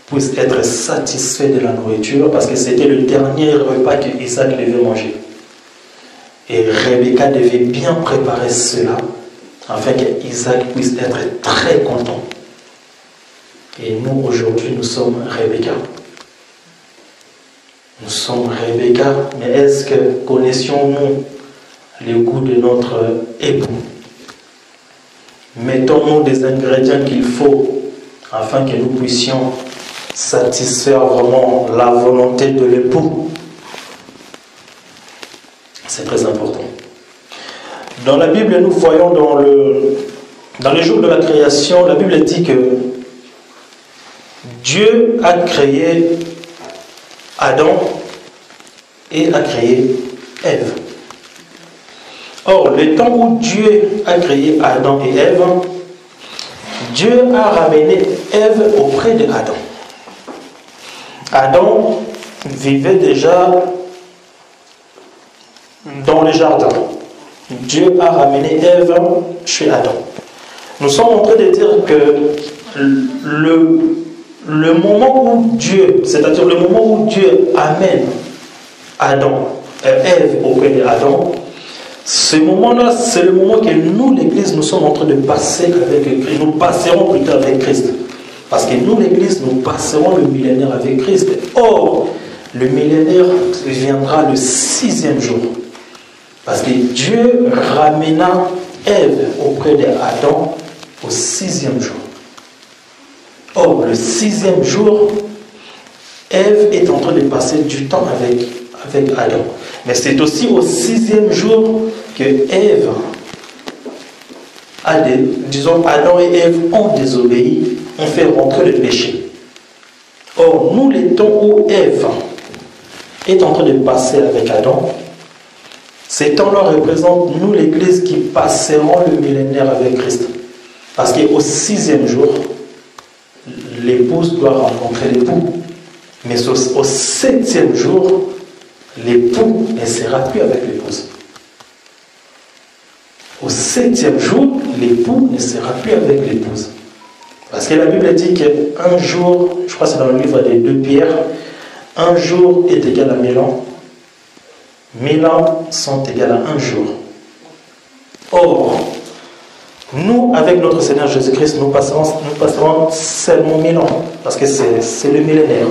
puisse être satisfait de la nourriture, parce que c'était le dernier repas que Isaac devait manger. Et Rebecca devait bien préparer cela afin qu'Isaac puisse être très content. Et nous, aujourd'hui, nous sommes Rebecca. Nous sommes Rebecca, mais est-ce que connaissions-nous le goût de notre époux? Mettons-nous des ingrédients qu'il faut afin que nous puissions satisfaire vraiment la volonté de l'époux? C'est très important. Dans la Bible, nous voyons dans le jour de la création, la Bible dit que Dieu a créé Adam et a créé Ève. Or, le temps où Dieu a créé Adam et Ève, Dieu a ramené Ève auprès de Adam. Adam vivait déjà dans le jardin. Dieu a ramené Ève chez Adam. Nous sommes en train de dire que le moment où Dieu, c'est-à-dire le moment où Dieu amène Ève auprès d'Adam, ce moment-là, c'est le moment que nous, l'Église, nous sommes en train de passer avec Christ. Nous passerons plus tard avec Christ. Parce que nous, l'Église, nous passerons le millénaire avec Christ. Or, le millénaire viendra le 6e jour. Parce que Dieu ramena Ève auprès d'Adam au 6e jour. Or, le 6e jour, Ève est en train de passer du temps avec Adam. Mais c'est aussi au 6e jour que Ève Adam et Ève ont désobéi, ont fait rentrer le péché. Or, nous, les temps où Ève est en train de passer avec Adam, ces temps-là représentent, nous, l'Église, qui passerons le millénaire avec Christ. Parce qu'au 6e jour, l'épouse doit rencontrer l'époux. Mais au 7e jour, l'époux ne sera plus avec l'épouse. Au 7e jour, l'époux ne sera plus avec l'épouse. Parce que la Bible dit qu'un jour, je crois que c'est dans le livre des 2 Pierre, un jour est égal à 1000 ans. 1000 ans sont égales à un jour. Or, nous, avec notre Seigneur Jésus-Christ, nous passerons seulement 1000 ans. Parce que c'est le millénaire.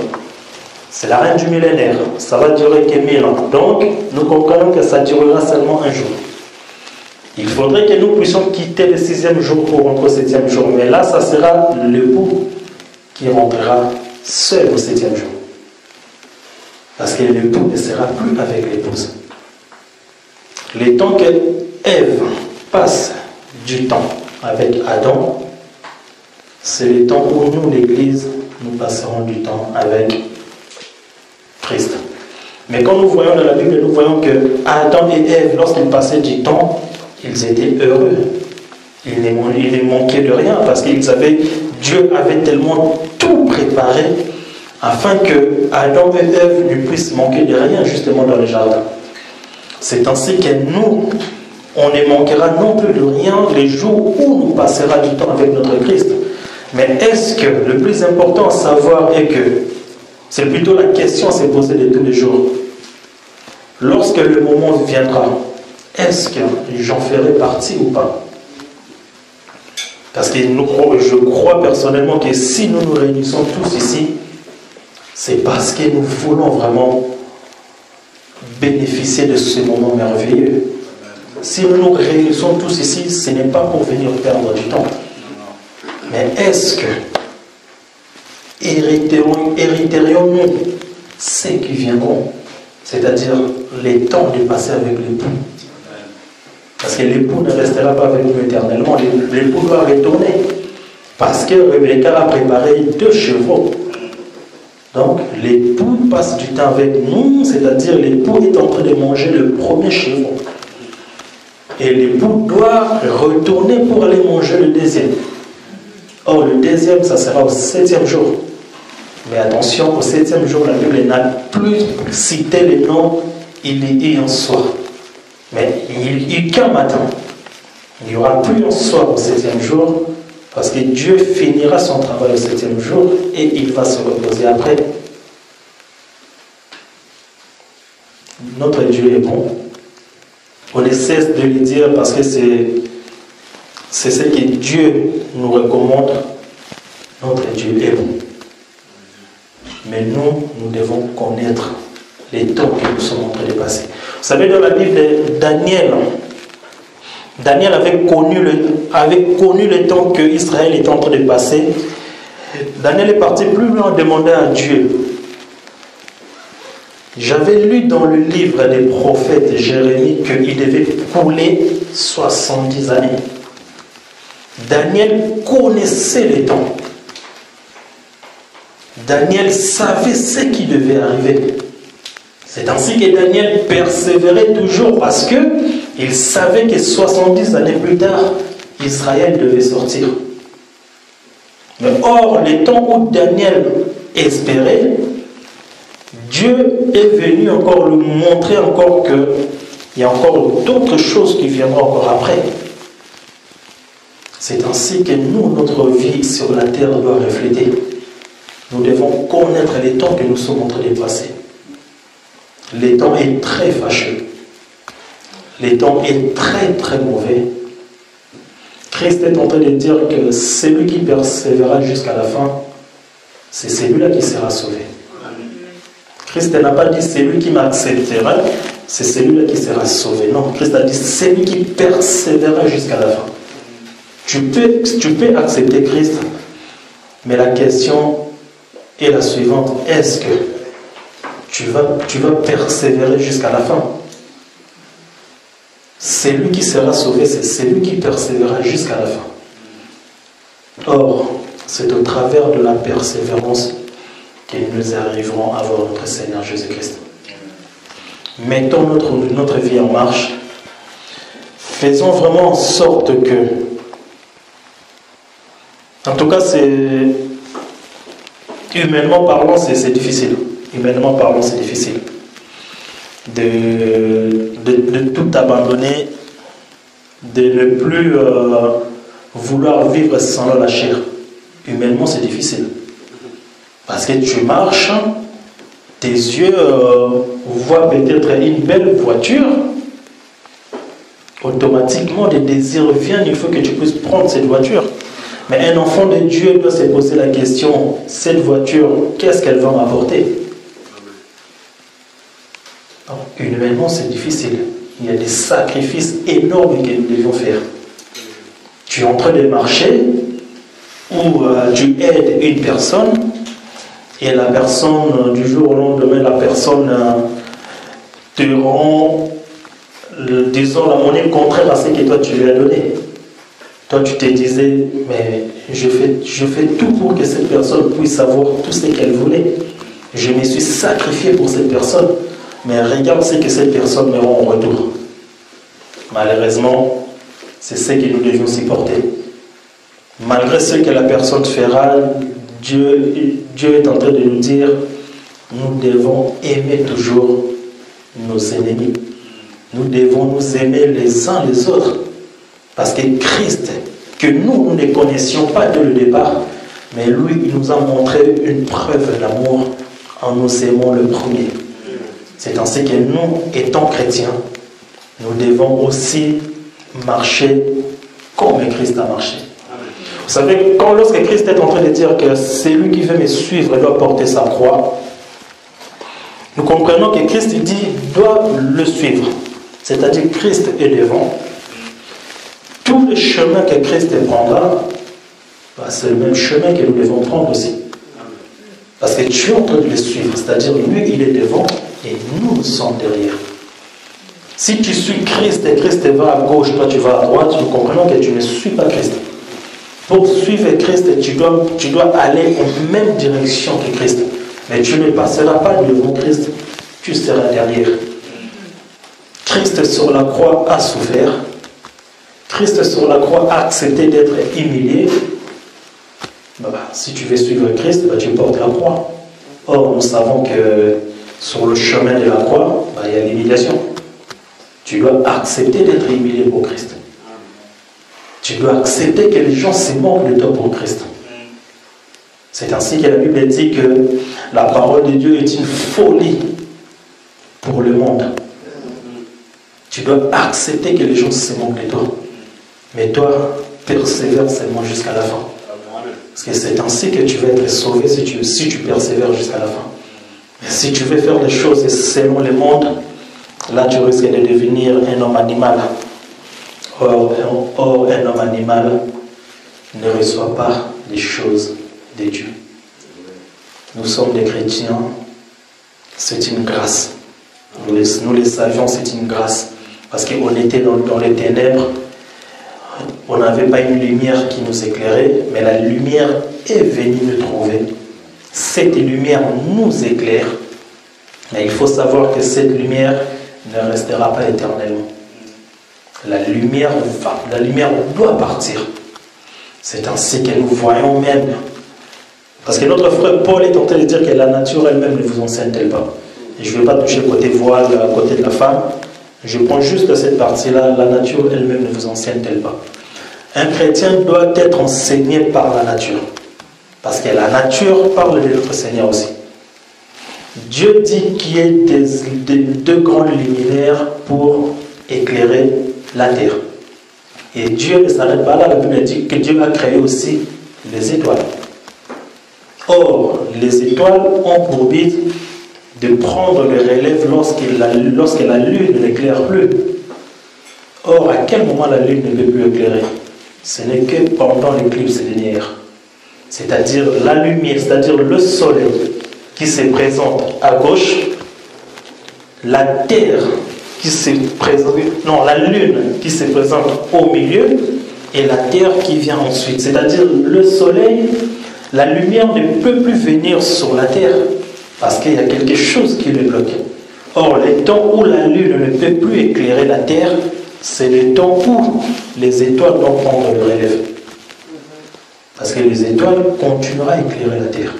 C'est la reine du millénaire. Ça va durer que 1000 ans. Donc, nous comprenons que ça durera seulement un jour. Il faudrait que nous puissions quitter le 6e jour pour rentrer au 7e jour. Mais là, ça sera l'époux qui rentrera seul au 7e jour. Parce que l'époux ne sera plus avec l'épouse. Le temps que Ève passe du temps avec Adam, c'est le temps où nous, l'Église, nous passerons du temps avec Christ. Mais quand nous voyons dans la Bible, nous voyons que Adam et Ève, lorsqu'ils passaient du temps, ils étaient heureux. Ils ne manquaient de rien parce que Dieu avait tellement tout préparé afin que Adam et Ève ne puissent manquer de rien justement dans le jardin. C'est ainsi que nous, on ne manquera non plus de rien les jours où nous passerons du temps avec notre Christ. Mais est-ce que le plus important à savoir est que, c'est plutôt la question à se poser de tous les jours, lorsque le moment viendra, est-ce que j'en ferai partie ou pas? Parce que je crois personnellement que si nous nous réunissons tous ici, c'est parce que nous voulons vraiment bénéficier de ce moment merveilleux. Si nous nous réunissons tous ici, ce n'est pas pour venir perdre du temps. Mais est-ce que hériterions-nous ceux qui viendront, c'est-à-dire les temps de passer avec l'époux? Parce que l'époux ne restera pas avec nous éternellement, l'époux doit retourner. Parce que Rebecca a préparé 2 chevaux. Donc l'époux passe du temps avec nous, c'est-à-dire l'époux est en train de manger le premier chevaux. Et l'époux doit retourner pour aller manger le 2e. Or, le 2e, ça sera au 7e jour. Mais attention, au 7e jour, la Bible n'a plus cité les noms il y a un soir. Mais qu'un matin, il n'y aura plus un soir au 7e jour, parce que Dieu finira son travail au 7e jour et il va se reposer après. Notre Dieu est bon. On ne cesse de le dire parce que c'est ce que Dieu nous recommande. Notre Dieu est bon. Mais nous devons connaître les temps que nous sommes en train de passer. Vous savez, dans la Bible, Daniel avait connu le temps que Israël était en train de passer. Daniel est parti plus loin en demandant à Dieu. J'avais lu dans le livre des prophètes Jérémie qu'il devait couler 70 années. Daniel connaissait les temps. Daniel savait ce qui devait arriver. C'est ainsi que Daniel persévérait toujours parce qu'il savait que 70 années plus tard, Israël devait sortir. Mais or, les temps où Daniel espérait, Dieu est venu encore lui montrer encore qu'il y a encore d'autres choses qui viendront encore après. C'est ainsi que nous, notre vie sur la terre doit refléter. Nous devons connaître les temps que nous sommes en train de passer. Les temps est très fâcheux. Les temps est très très mauvais. Christ est en train de dire que celui qui persévérera jusqu'à la fin, c'est celui-là qui sera sauvé. Christ n'a pas dit celui qui m'acceptera, c'est celui-là qui sera sauvé. Non, Christ a dit celui qui persévérera jusqu'à la fin. Tu peux accepter Christ, mais la question est la suivante. Est-ce que tu vas persévérer jusqu'à la fin? Celui qui sera sauvé, c'est celui qui persévérera jusqu'à la fin. Or, c'est au travers de la persévérance que nous arriverons à voir notre Seigneur Jésus-Christ. Mettons notre vie en marche. Faisons vraiment en sorte que, en tout cas, humainement parlant, c'est difficile. Humainement parlant, c'est difficile. De tout abandonner, de ne plus vouloir vivre sans la chair. Humainement, c'est difficile. Parce que tu marches, tes yeux voient peut-être une belle voiture, automatiquement des désirs viennent, il faut que tu puisses prendre cette voiture. Mais un enfant de Dieu doit se poser la question, cette voiture, qu'est-ce qu'elle va m'apporter? Humainement, c'est difficile. Il y a des sacrifices énormes que nous devions faire. Tu es en train de marcher, ou tu aides une personne, et la personne, du jour au lendemain, la personne te rend, disons, la monnaie contraire à ce que toi tu lui as donné. Toi tu te disais, mais je fais tout pour que cette personne puisse avoir tout ce qu'elle voulait. Je me suis sacrifié pour cette personne, mais regarde ce que cette personne me rend en retour. Malheureusement, c'est ce que nous devions supporter. Malgré ce que la personne fera, Dieu est en train de nous dire, nous devons aimer toujours nos ennemis. Nous devons nous aimer les uns les autres. Parce que Christ, que nous ne connaissions pas dès le départ, mais lui, il nous a montré une preuve d'amour en nous aimant le premier. C'est ainsi que nous, étant chrétiens, nous devons aussi marcher comme Christ a marché. Vous savez, lorsque Christ est en train de dire que celui qui veut me suivre doit porter sa croix, nous comprenons que Christ dit doit le suivre. C'est-à-dire que Christ est devant. Tout le chemin que Christ prendra, c'est le même chemin que nous devons prendre aussi. Parce que tu es en train de le suivre. C'est-à-dire lui, il est devant et nous sommes derrière. Si tu suis Christ et Christ va à gauche, toi tu vas à droite, nous comprenons que tu ne suis pas Christ. Pour suivre Christ, tu dois aller en même direction que Christ. Mais tu ne passeras pas devant Christ, tu seras derrière. Christ sur la croix a souffert. Christ sur la croix a accepté d'être humilié. Si tu veux suivre Christ, tu portes la croix. Or, nous savons que sur le chemin de la croix, il y a l'humiliation. Tu dois accepter d'être humilié pour Christ. Tu dois accepter que les gens se moquent de toi pour Christ. C'est ainsi que la Bible dit que la parole de Dieu est une folie pour le monde. Tu dois accepter que les gens se moquent de toi. Mais toi, persévère seulement jusqu'à la fin. Parce que c'est ainsi que tu vas être sauvé si tu persévères jusqu'à la fin. Mais si tu veux faire les choses selon le monde, là tu risques de devenir un homme animal. Or, un homme animal ne reçoit pas les choses de Dieu. Nous sommes des chrétiens, c'est une grâce. Nous les savions, c'est une grâce. Parce qu'on était dans les ténèbres, on n'avait pas une lumière qui nous éclairait, mais la lumière est venue nous trouver. Cette lumière nous éclaire, mais il faut savoir que cette lumière ne restera pas éternellement. La lumière doit partir. C'est ainsi que nous voyons même. Parce que notre frère Paul est en train de dire que la nature elle-même ne vous enseigne-t-elle pas. Et je ne vais pas toucher côté voile, côté de la femme. Je prends juste cette partie-là. La nature elle-même ne vous enseigne-t-elle pas. Un chrétien doit être enseigné par la nature. Parce que la nature parle de notre Seigneur aussi. Dieu dit qu'il y a deux grands luminaires pour éclairer la terre. Et Dieu ne s'arrête pas là. La Bible dit que Dieu a créé aussi les étoiles. Or, les étoiles ont pour but de prendre le relève lorsque la lune n'éclaire plus. Or, à quel moment la lune ne peut plus éclairer? Ce n'est que pendant l'éclipse lunaire. C'est-à-dire la lumière, c'est-à-dire le soleil qui se présente à gauche, la terre qui se présente, non, la lune qui se présente au milieu et la terre qui vient ensuite. C'est-à-dire le soleil, la lumière ne peut plus venir sur la terre parce qu'il y a quelque chose qui le bloque. Or, le temps où la lune ne peut plus éclairer la terre, c'est le temps où les étoiles vont prendre le relève. Parce que les étoiles continueront à éclairer la terre.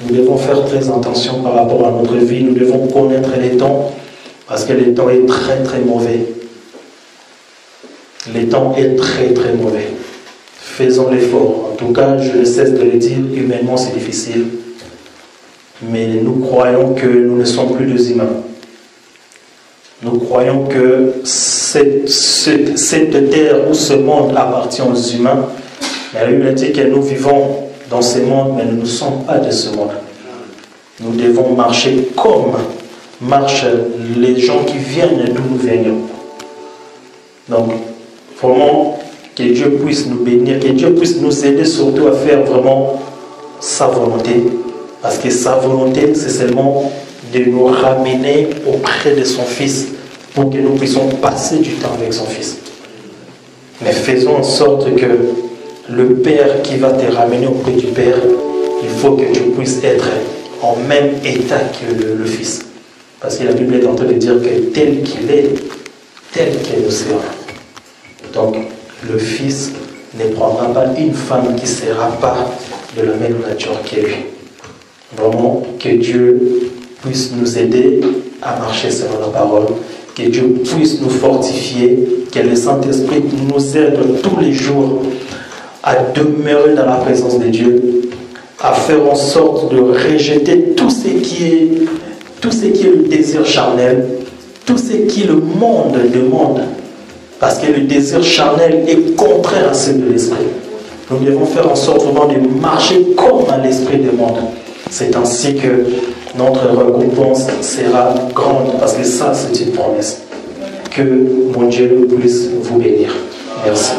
Nous devons faire très attention par rapport à notre vie. Nous devons connaître les temps parce que le temps est très très mauvais. Le temps est très très mauvais. Faisons l'effort. En tout cas, je ne cesse de le dire, humainement c'est difficile. Mais nous croyons que nous ne sommes plus des humains. Nous croyons que cette terre ou ce monde appartient aux humains. Mais la Bible dit que nous vivons dans ce monde, mais nous ne sommes pas de ce monde. Nous devons marcher comme marchent les gens qui viennent d'où nous venions. Donc, vraiment, que Dieu puisse nous bénir, que Dieu puisse nous aider surtout à faire vraiment sa volonté. Parce que sa volonté, c'est seulement de nous ramener auprès de son Fils pour que nous puissions passer du temps avec son Fils. Mais faisons en sorte que le Père qui va te ramener auprès du Père, il faut que tu puisses être en même état que le Fils. Parce que la Bible est en train de dire que tel qu'il est, tel qu'il nous sera. Donc, le Fils ne prendra pas une femme qui ne sera pas de la même nature que lui. Vraiment, que Dieu puisse nous aider à marcher selon la parole, que Dieu puisse nous fortifier, que le Saint-Esprit nous aide tous les jours à demeurer dans la présence de Dieu, à faire en sorte de rejeter tout ce qui est le désir charnel, tout ce qui le monde demande, parce que le désir charnel est contraire à celui de l'esprit. Nous devons faire en sorte vraiment de marcher comme à l'esprit du monde. C'est ainsi que notre récompense sera grande, parce que ça, c'est une promesse. Que mon Dieu puisse vous bénir. Merci.